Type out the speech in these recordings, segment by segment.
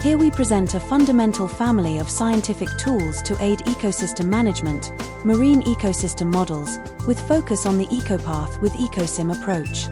Here we present a fundamental family of scientific tools to aid ecosystem management, marine ecosystem models, with focus on the Ecopath with Ecoism approach.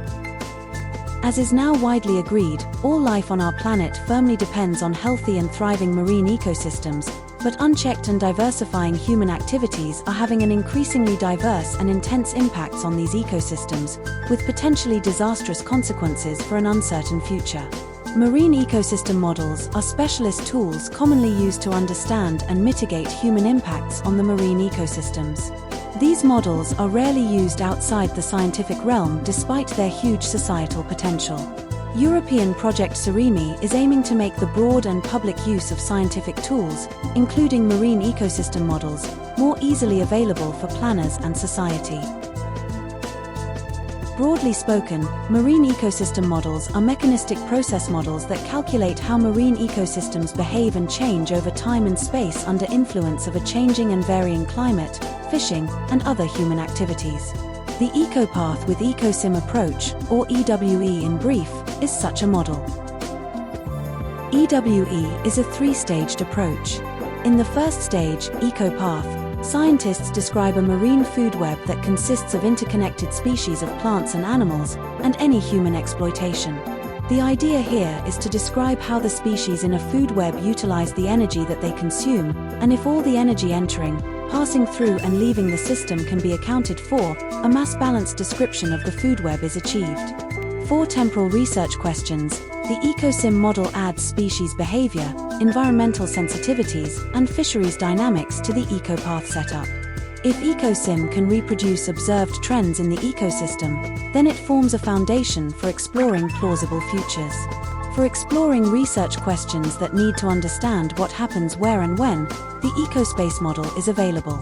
As is now widely agreed, all life on our planet firmly depends on healthy and thriving marine ecosystems, but unchecked and diversifying human activities are having an increasingly diverse and intense impacts on these ecosystems, with potentially disastrous consequences for an uncertain future. Marine ecosystem models are specialist tools commonly used to understand and mitigate human impacts on the marine ecosystems. These models are rarely used outside the scientific realm despite their huge societal potential. European project SURIMI is aiming to make the broad and public use of scientific tools, including marine ecosystem models, more easily available for planners and society. Broadly spoken, marine ecosystem models are mechanistic process models that calculate how marine ecosystems behave and change over time and space under influence of a changing and varying climate, fishing, and other human activities. The Ecopath with Ecoism approach, or EWE in brief, is such a model. EWE is a three-staged approach. In the first stage, Ecopath, scientists describe a marine food web that consists of interconnected species of plants and animals, and any human exploitation. The idea here is to describe how the species in a food web utilize the energy that they consume, and if all the energy entering, passing through and leaving the system can be accounted for, a mass-balanced description of the food web is achieved. For temporal research questions, the Ecoism model adds species behavior, environmental sensitivities, and fisheries dynamics to the Ecopath setup. If Ecoism can reproduce observed trends in the ecosystem, then it forms a foundation for exploring plausible futures. For exploring research questions that need to understand what happens where and when, the Ecospace model is available.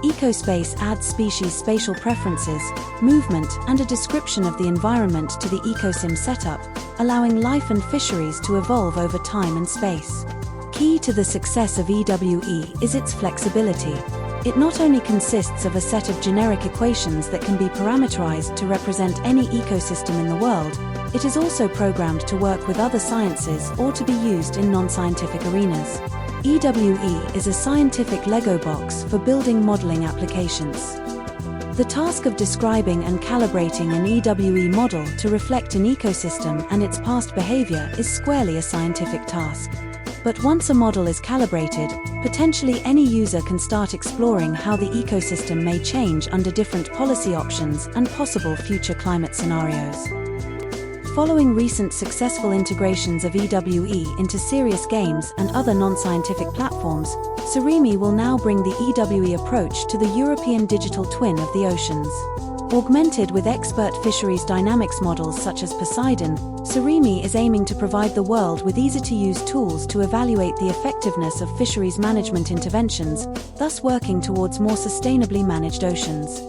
Ecospace adds species spatial preferences, movement, and a description of the environment to the Ecoism setup, allowing life and fisheries to evolve over time and space. Key to the success of EWE is its flexibility. It not only consists of a set of generic equations that can be parameterized to represent any ecosystem in the world, it is also programmed to work with other sciences or to be used in non-scientific arenas. EWE is a scientific Lego box for building modeling applications. The task of describing and calibrating an EWE model to reflect an ecosystem and its past behavior is squarely a scientific task. But once a model is calibrated, potentially any user can start exploring how the ecosystem may change under different policy options and possible future climate scenarios. Following recent successful integrations of EWE into serious games and other non-scientific platforms, SURIMI will now bring the EWE approach to the European digital twin of the oceans. Augmented with expert fisheries dynamics models such as Poseidon, SURIMI is aiming to provide the world with easy-to-use tools to evaluate the effectiveness of fisheries management interventions, thus working towards more sustainably managed oceans.